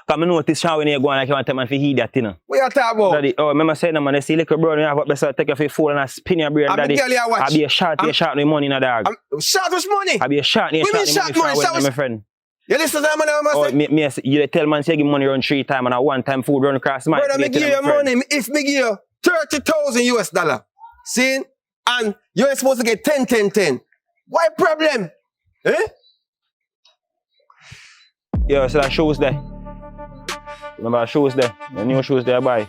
Because I notice how when you go on like you want to man for heed that, you know. What you talking about? Daddy, oh, remember saying, man, they see little brother, you have up there, take you for your phone and spin your brain, daddy. I'll be a shot with money in the dog. Shot with money? I'll be a shot with money, my friend. You listen to that man, I say? You tell man, say give money run 3 times and a 1 time food run across my brother, me give you money, if me give you 30,000 US dollar, see? And you're supposed to get 10. Why problem? Eh? Yeah, so that shoes there. Remember the shoes there? The new shoes there, buy.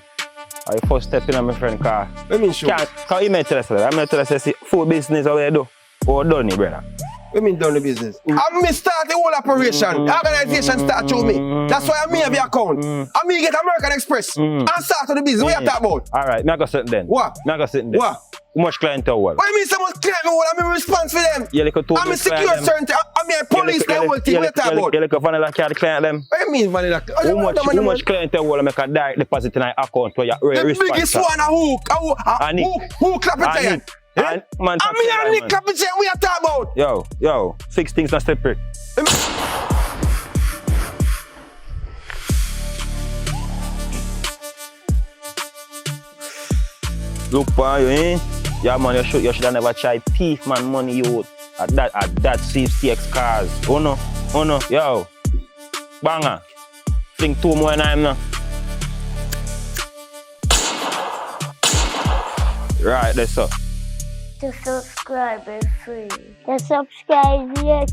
I first step in on my friend car. What mean shoes? Because he may tell us that. I may tell us that food business over there do. Or done it, brother. What mean done the business? I me start the whole operation. The organization start through me. That's why I me have the account. I me get American Express and start to the business. What you talking about? Alright, now go sit then. What? Now go sit then. What? How much clientele? What do you mean someone client me? I'm response for them. I'm a secure certain. I'm a police. They whole thing. What you talking about? You look at vanilla card client them. What do you mean vanilla? How much clientele will make a direct deposit in an account where you response? The biggest one who clap it there? And man, I mean, I clap it there. What you talking about? Yo, fix things not separate. Look for you, eh? Yeah, man, you should have never tried thief man money you at that Sweepstakes cars. Oh no, yo. Banger. Think 2 more time now. Right, that's up. The subscribe is free. The subscribe, yes.